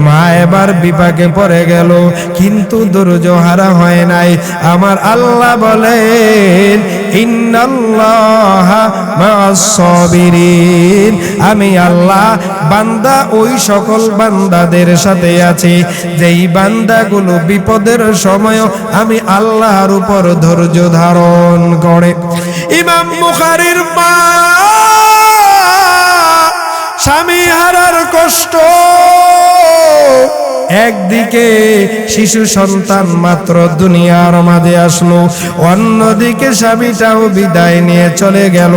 মা এবার বিপাকে পড়ে গেল, কিন্তু ধৈর্য হারা হয় নাই। আমার আল্লাহ বলেন, ইন্নাল্লাহা মা'আস সাবিরিন, আমি আল্লাহ বান্দা ওই সকল বান্দাদের সাথে আছি যেই বান্দাগুলো বিপদের সময় আমি আল্লাহর উপর ধৈর্য ধারণ করে। ইমাম বুখারীর মা স্বামী হারার কষ্ট, একদিকে শিশু সন্তান মাত্র দুনিয়ার মাঝে আসলো, অন্যদিকে স্বামীটাও বিদায় নিয়ে চলে গেল।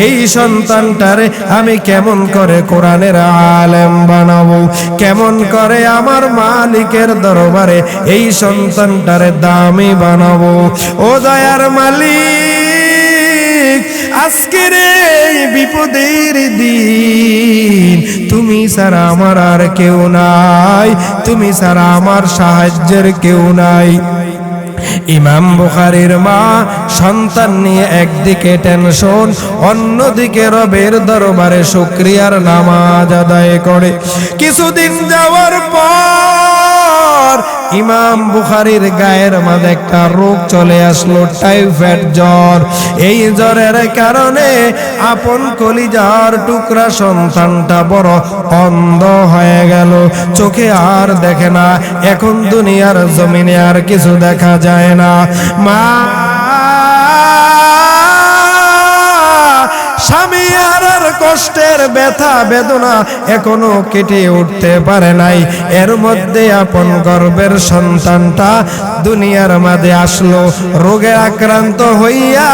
এই সন্তানটারে আমি কেমন করে কোরআনের আলেম বানাবো, কেমন করে আমার মালিকের দরবারে এই সন্তানটারে দামি বানাবো। ও দয়ার মালিক, আজকের এই বিপদের দিন তুমি ছাড়া আমার আর কেউ নাই, তুমি ছাড়া আমার সাহায্যের কেউ নাই। ইমাম বুখারীর মা সন্তান নিয়ে একদিকে টেনশন, অন্যদিকে রবের দরবারে শুকরিয়ার নামাজ আদায় করে। কিছুদিন যাওয়ার পর ইমাম বুখারীর গায়ের মাঝে একটা রোগ চলে আসলো, টাইফয়েড জ্বর। এই জ্বরের কারণে আপন কলিজার টুকরা সন্তানটা বড় অন্ধ হয়ে গেল, চোখে আর দেখে না। এখন দুনিয়ার জমিনে আর কিছু দেখা যায় না। মা স্বামী হারার কষ্টের ব্যথা বেদনা এখনো কেটে উঠতে পারে নাই। এর মধ্যে আপন গর্ভের সন্তানটা দুনিয়ার মাঝে আসলো, রোগে আক্রান্ত হইয়া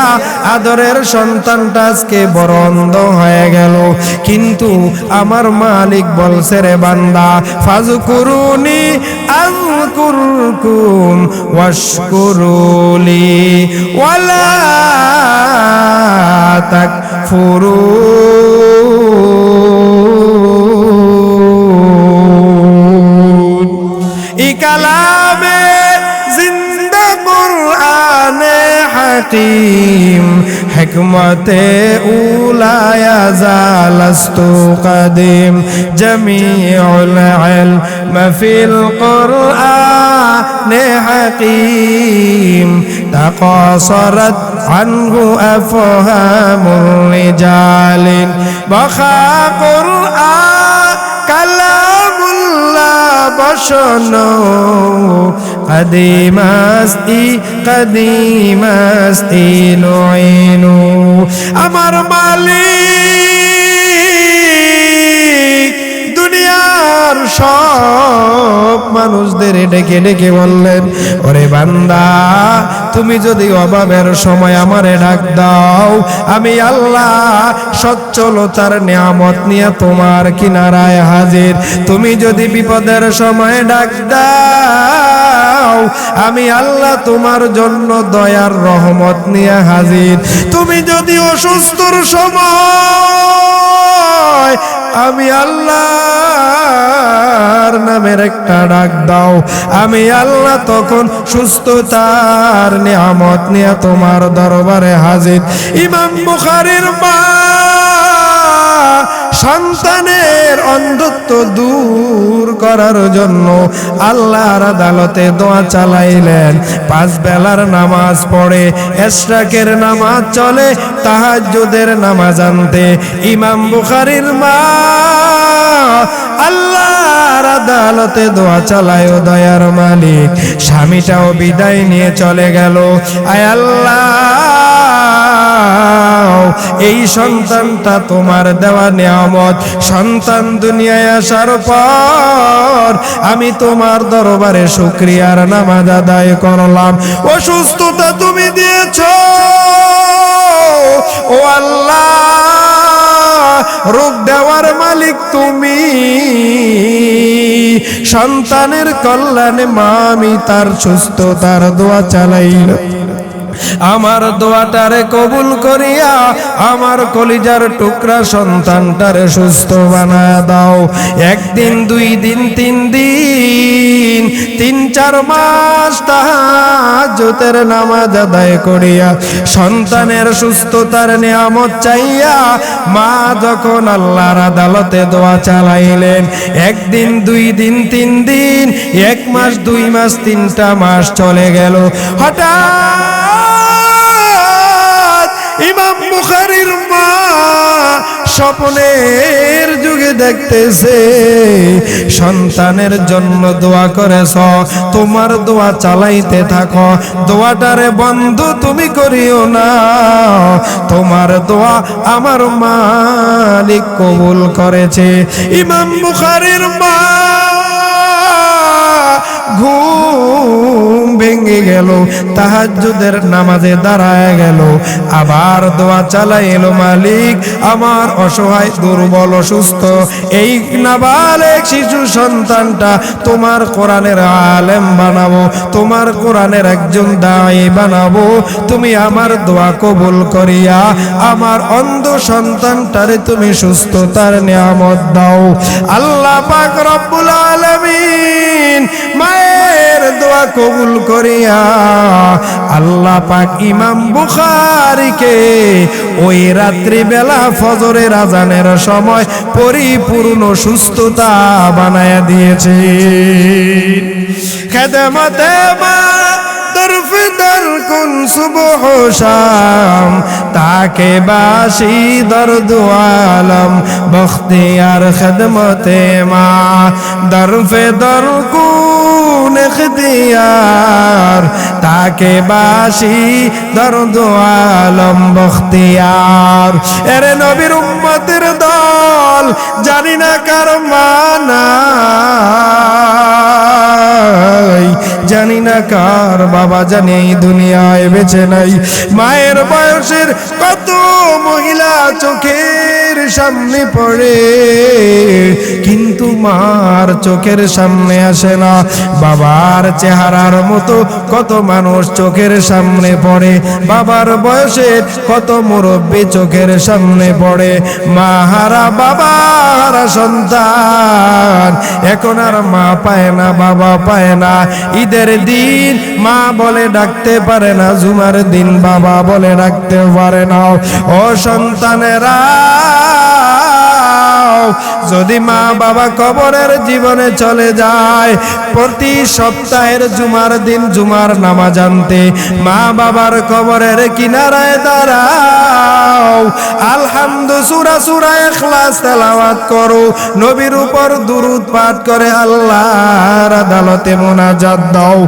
আদরের সন্তানটা আজকে বড় অন্ধ হয়ে গেল। কিন্তু আমার মালিক বলছে, রে বান্দা, ফাজকুরুনি আযকুরকুম ওয়াশকুরুলি ওয়ালা তাকফুরুন। ই কালামে জিন্দা কুরআনে হাকিম, হিকমতে উলায়া জালাস্তু কাদিম, জামিউল ইলম ফিল কুরআনে হাকিম, তাকাসারাত আনহু আফহামুর রিজালিন, বাখা কুরআন কালামুল্লাহ বশনো, কদিমাস্তি নুইনু। আমার মালিক দুনিয়ার সব মানুষদের ডেকে ডেকে বললেন, ওরে বান্দা, তুমি যদি অভাবের সময় আমারে ডাক দাও, আমি আল্লাহ সচ্ছলতার নিয়ামত নিয়ে তোমার কিনারায় হাজির। তুমি যদি বিপদের সময় ডাক দাও, আমি আল্লাহ তোমার জন্য দয়ার রহমত নিয়ে হাজির। তুমি যদি অসুস্থর সময় আমি আল্লাহর নামের একটা ডাক দাও, আমি আল্লাহ তখন সুস্থতার নিয়ামত নিয়ে তোমার দরবারে হাজির। ইমাম বুখারীর মা সন্তানের অন্ধত্ব দূর করার জন্য আল্লাহর আদালতে দোয়া চালাইলেন। 5 বেলার নামাজ পড়ে, ইশরাকের নামাজ চলে, তাহাজ্জুদের নামাজ আনতে ইমাম বুখারীর মা আল্লাহর আদালতে দোয়া চালায়, ও দয়ার মালিক, স্বামীটাও বিদায় নিয়ে চলে গেল। আয় আল্লাহ, এই সন্তানটা তোমার দেওয়া নিয়ামত। সন্তান দুনিয়ায় আসার পর আমি তোমার দরবারে শুকরিয়ার নামাজ আদায় করলাম। অসুস্থতা তুমি দিয়েছো, ও আল্লাহ, রোগ দেওয়ার মালিক তুমি। সন্তানের কল্যাণে মা আমি তার সুস্থতার দোয়া চালাইল। আমার দোয়াটারে কবুল করিয়া আমার কলিজার টুকরা সন্তানটারে সুস্থ বানায় দাও। একদিন, 2 দিন, 3 দিন, 3-4 মাস তাহাজ্জুদের নামাজ আদায় করিয়া সন্তানের সুস্থতার নিয়ামত চাইয়া মা যখন আল্লাহর আদালতে দোয়া চালাইলেন, 1 দিন, 2 দিন, 3 দিন, 1 মাস, 2 মাস, 3টা মাস চলে গেল। হঠাৎ ইমাম বুখারীর মা স্বপ্নের যুগে দেখতেছে সন্তানের জন্য দোয়া করেছ, তোমার দোয়া চালাইতে থাকো, দোয়াটারে বন্ধ তুমি করিও না, তোমার দোয়া আমার মালিক কবুল করেছে। ইমাম বুখারীর মা ঘুম ভেঙে গেল, তাহাজ্জুদের নামাজে দাঁড়ায় গেল, আবার দোয়া চালাইল, মালিক আমার অসহায় দুর্বল অসুস্থ এই নাবালেক শিশু সন্তানটা তোমার কোরআনের আলেম বানাবো, তোমার কোরআনের একজন দাঈ বানাবো, তুমি আমার দোয়া কবুল করিয়া আমার অন্ধ সন্তানটারে তুমি সুস্থতার নিয়ামত দাও। আল্লাহ পাক রব্বুল আলামিন মায়ের দোয়া কবুল করিয়া আল্লাহ পাক ইমাম বুখারীকে ওই রাত্রি বেলা ফজরের আজানের সময় পরিপূর্ণ সুস্থতা বানায়া দিয়েছে। খেদমতে মা দরফদর কুন সুবহ শাম, তাকে বাসি দর্দ আলম বখতিয়ার খেদমতে মা দরফদর কুন ইখতিয়ার, তাকে বাসি দর্দ আলম বখতিয়ার। এরে নবীর উম্মতের দল, জানি না কার মানা, জানি না কার বাবা জানি এই দুনিয়ায় বেঁচে নাই। মায়ের বয়সের কত মহিলা চোখের সামনে পড়ে, কিন্তু মার চোখের সামনে আসে না। বাবার চেহারার মতো কত মানুষ চোখের সামনে পড়ে, বাবার বয়সের কত মুরব্বী চোখের সামনে পড়ে। মা হারা বাবা হারা সন্তান এখন আর মা পায় না, বাবা পায় না। ঈদের দিন মা বলে ডাকতে পারে না, জুমার দিন বাবা বলে ডাকতে পারে না। ও সন্তানেরা, যদি মা বাবা কবরের জীবনে চলে যায়, প্রতি সপ্তাহের জুমার দিন জুমার নামাজ আনতে মা বাবার কবরের কিনারায় দাঁড়াও, আলহামদু সূরা সূরা ইখলাস তেলাওয়াত করো, নবীর উপর দুরূদ পাঠ করে আল্লাহর আদালতে মুনাজাত দাও।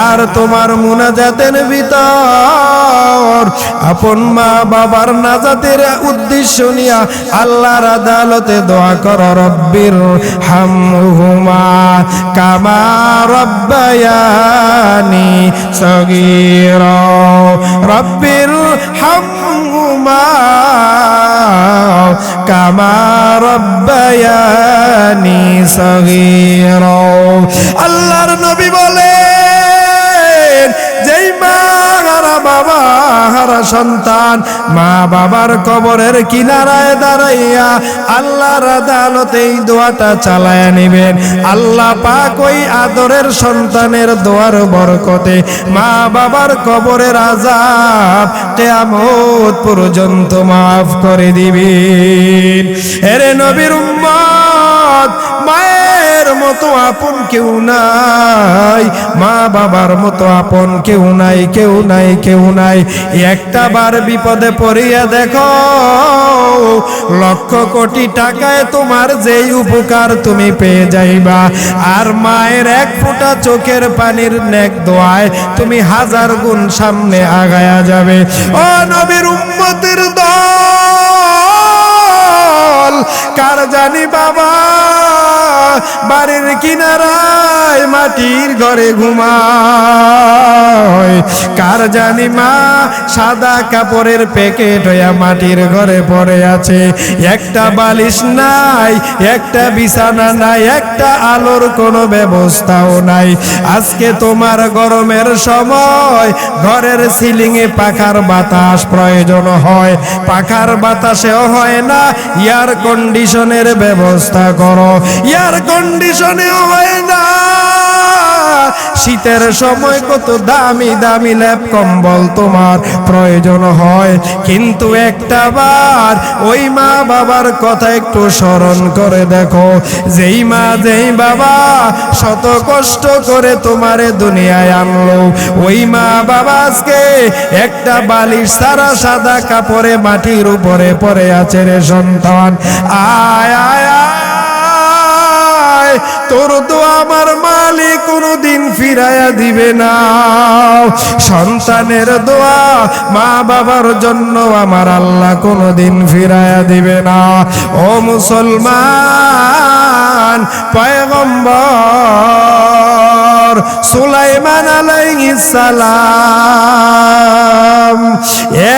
আর তোমার মুনাজাতের ভিতর আপন মা বাবার নাজাতের উদ্দেশ্য নিয়া আল্লাহর আদালতে দোয়া করো, রব্বির হামহুমা কামা রব্বায়ানি সগীরা, রব্বির হামহুমা কামা রব্বায়ানি সগীরা। আল্লাহর নবী বলেন, যেই মা হারা বাবা হারা সন্তান মা বাবার কবরের কিনারায় দাঁড়াইয়া আল্লাহর আদালতে এই দোয়াটা চালায়া নেবেন, আল্লাহ পাক ওই আদরের সন্তানের দোয়ার বরকতে মা বাবার কবরের আযাব কিয়ামত পর্যন্ত মাফ করে দিবেন। এরে নবীর উম্মত, মায়ের মতো আপন কেউ নাই, মা বাবার মতো আপন কেউ নাই, কেউ নাই, কেউ নাই। একটা বার বিপদে পড়িয়া দেখো, লক্ষ কোটি টাকায় তোমার যেই উপকার তুমি পেয়ে যাইবা, আর মায়ের এক ফোঁটা চোখের পানির নেক দোয়ায় তুমি 1000 গুণ সামনে আগায়া যাবে। ও নবীর উম্মতের দল, কার জানি বাবা বাড়ির কিনারায় নাই মাটির ঘরে ঘুমায়। কার জানি মা সাদা কাপড়ের প্যাকেট হইয়া মাটির ঘরে পড়ে আছে। একটা বালিশ নাই, একটা বিছানা নাই, একটা আলোর কোনো ব্যবস্থাও নাই। আজকে তোমার গরমের সময় ঘরের সিলিংয়ে পাখার বাতাস প্রয়োজন হয়, পাখার বাতাসেও হয় না। এয়ার কন্ডিশনের ব্যবস্থা করো, এয়ার কন্ডিশনেও হয় না। শীতের সময় কত দামি দামি লেপ কম্বল তোমার প্রয়োজন হয়, কিন্তু একটা বার ওই মা বাবার কথা একটু স্মরণ করে দেখো। যেই মা যেই বাবা শত কষ্ট করে তোমারে দুনিয়ায় আনলো, ওই মা বাবা আজকে একটা বালিশ সারা সাদা কাপড়ে মাটির উপরে পড়ে আছে রে সন্তান। আয় আয় আয়, তোর তো আমার মালিক কোনদিন ফিরাইয়া দিবে না। সন্তানের দোয়া মা বাবার জন্য আমার আল্লাহ কোনদিন ফিরাইয়া দিবে না। ও মুসলমান, পয়গম্বর সুলাইমান আলাইহিস সালাম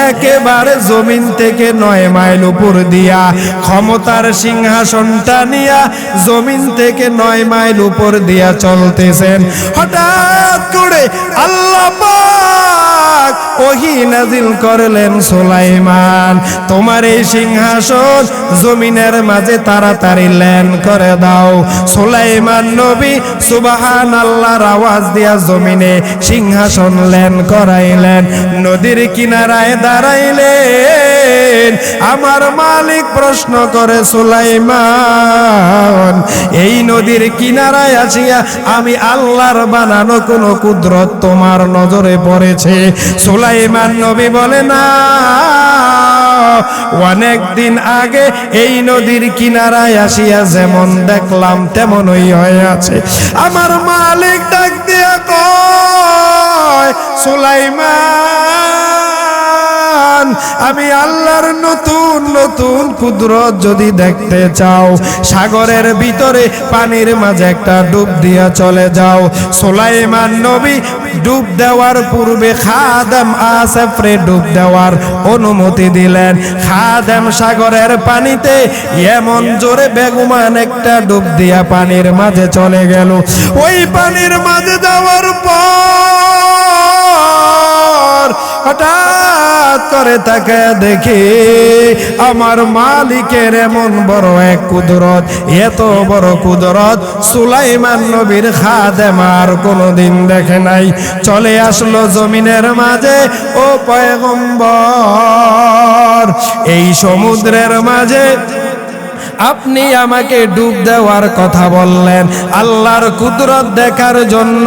একেবারে জমিন থেকে 9 মাইল উপর দিয়া ক্ষমতার সিংহাসনটা নিয়া জমিন থেকে 9 মাইল উপর দিয়া চলতেছেন। হঠাৎ করে আল্লাহ পাক ওহী নাজিল করলেন, সুলাইমান তোমার এই সিংহাসন জমিনের মাঝে তাড়াতাড়ি ল্যান্ড করে দাও। সুলাইমান নবী সুবহানাল্লাহর আওয়াজ দিয়া জমিনে সিংহাসন ল্যান্ড করাইলেন। নদীর কিনারায় দাঁড়াইলেন। আমার মালিক প্রশ্ন করে, সুলাইমান এই নদীর কিনারায় আসিয়া আমি আল্লাহর বানানো কোন কুদরত তোমার নজরে পড়েছে? সুলাইমান নবী বলে, না, অনেক দিন আগে এই নদীর কিনারায় আসিয়া যেমন দেখলাম তেমনই হয়ে আছে। আমার মালিক ডাক দিয়া কয়, সুলাইমান আমি আল্লাহর নতুন নতুন কুদরত যদি দেখতে চাও, সাগরের ভিতরে পানির মাঝে একটা ডুব দিয়া চলে যাও। সুলাইমান নবী ডুব দেওয়ার পূর্বে খাদেম আসেফরে ডুব দেওয়ার অনুমতি দিলেন। খাদেম সাগরের পানিতে এমন জোরে বেগুমান একটা ডুব দিয়া পানির মাঝে চলে গেল। ওই পানির মাঝে যাওয়ার পর হঠাৎ করে তাকে দেখে আমার মালিকের এমন বড় এক কুদরত, এত বড় কুদরত সুলাইমান নবীর খাদেম আর কোনদিন দেখে নাই। চলে আসলো জমিনের মাঝে, ও পয়গম্বর এই সমুদ্রের মাঝে আপনি আমাকে ডুব দেওয়ার কথা বললেন আল্লাহর কুদরত দেখার জন্য।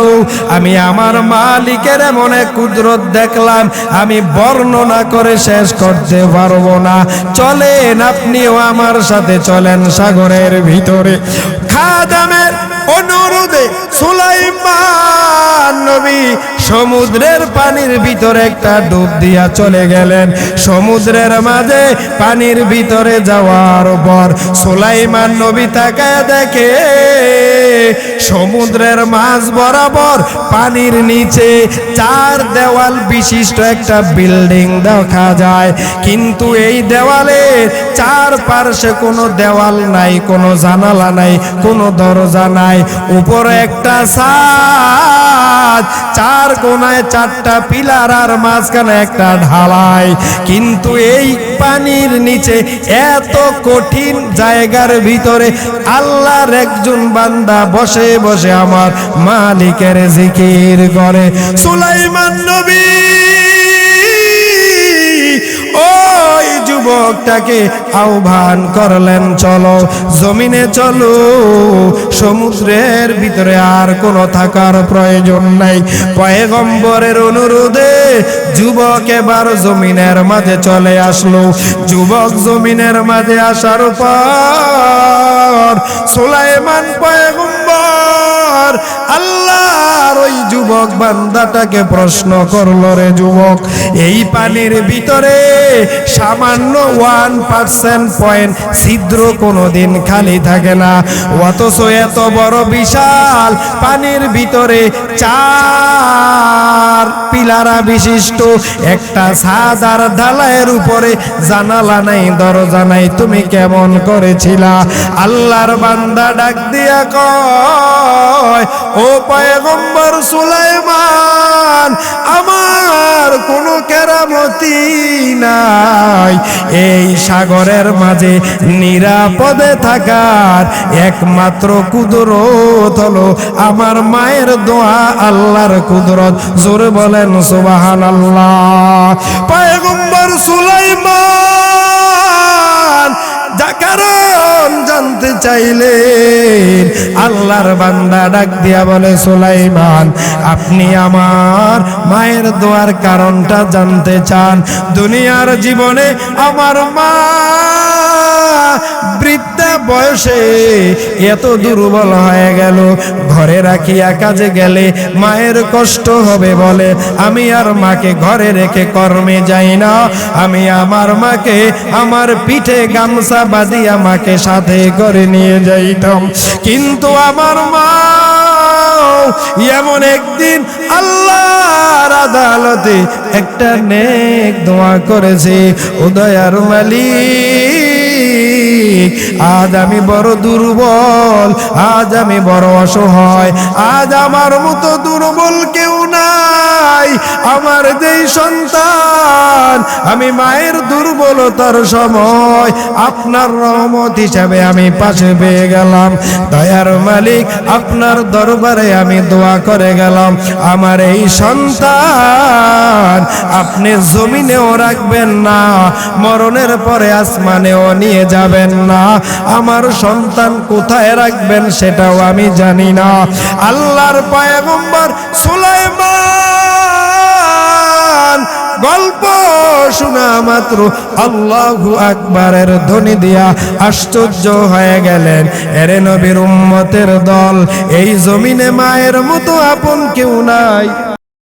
আমি আমার মালিকের এমন এক কুদরত দেখলাম, আমি বর্ণনা করে শেষ করতে পারবো না। চলেন, আপনিও আমার সাথে চলেন সাগরের ভিতরে। খাদেমের অনুরোধে সুলাইমান নবী সমুদ্রের পানির ভিতরে একটা ডুব দিয়া চলে গেলেন। সমুদ্রের মাঝে পানির ভিতরে যাওয়ার পর সুলাইমান নবী তাকায় দেখে সমুদ্রের মাঝ বরাবর পানির নিচে 4 দেওয়াল বিশিষ্ট একটা বিল্ডিং দেখা যায়, কিন্তু এই দেওয়ালের 4 পার্শ্বে কোনো দেওয়াল নাই, কোনো জানালা নাই, কোনো দরজা নাই। উপরে একটা ছাদ, 4 কোণায় 4টা পিলার আর মাঝখানে একটা ঢালাই। কিন্তু এই পানির নিচে এত কঠিন জায়গার ভিতরে আল্লাহর একজন বান্দা বসে বসে আমার মালিকের জিকির করে। সুলাইমান নবী ওই যুবকটাকে আহ্বান করলেন, চলো জমিনে চলো, সমুদ্রের ভিতরে আর কোনো থাকার প্রয়োজন নাই। পয়গম্বরের অনুরোধে যুবক এবার জমিনের মাঝে চলে আসলো। যুবক জমিনের মাঝে আসার পর সুলাইমান পয়গম্বর আল্লাহর ওই যুবক যুবক বান্দাটাকে প্রশ্ন করলো, রে যুবক, এই পানির ভিতরে সামান্য 1% পয়েন্ট ছিদ্র কোনোদিন খালি থাকে না, অথচ এত বড় বিশাল পানির ভিতরে 4 পিলারা বিশিষ্ট একটা সাদার ঢালাইয়ের উপরে জানালা নাই, দরজা নাই, তুমি কেমন করেছিলা? আল্লাহর বান্দা ডাক দিয়া কয়, ও পয়গম্বর সুলাইমান, আমার কোনো কেরামতি নাই, এই সাগরের মাঝে নিরাপদে থাকার একমাত্র কুদরত হলো আমার মায়ের দোয়া, আল্লাহর কুদরত। জোরে বলেন সুবহানাল্লাহ। পয়গম্বর সুলাইমান কারণ জানতে চাইলেন, আল্লাহর বান্দা ডাক দিয়া বলে, সুলাইমান, আপনি আমার মায়ের দোয়ার কারণটা জানতে চান? দুনিয়ার জীবনে আমার মা বৃদ্ধা বয়সে এত দুর্বল হয়ে গেল, ঘরে রাখিয়া কাজে গেলে মায়ের কষ্ট হবে বলে আমি আর মাকে ঘরে রেখে কর্মে যাই না, আমি আমার মাকে আমার পিঠে গামছা বাঁধিয়া মাকে সাথে করে নিয়ে যাইতাম। কিন্তু আমার মা এমন একদিন আল্লাহর আদালতে একটা নেক দোয়া করেছে, ও দয়ার মালিক, আজ আমি বড় দুর্বল, আজ আমি বড় অসহায়, আজ আমার মতো দুর্বল কেউ নাই, আমার যেই সন্তান, আমি মায়ের দুর্বলতার সময় আপনার রহমত হিসাবে আমি পাশে পেয়ে গেলাম। দয়ার মালিক, আপনার দরবারে আমি দোয়া করে গেলাম, আমার এই সন্তান আপনি জমিনেও রাখবেন না, মরণের পরে আসমানেও নিয়ে যাবেন না, আমার সন্তান কোথায় রাখবেন সেটাও আমি জানি না। আল্লাহর পয়গম্বর সুলাইমান গল্প শোনা মাত্র আল্লাহু আকবারের ধ্বনি দিয়া আশ্চর্য হয়ে গেলেন। এরে নবীর উম্মতের দল, এই জমিনে মায়ের মতো আপন কেউ নাই।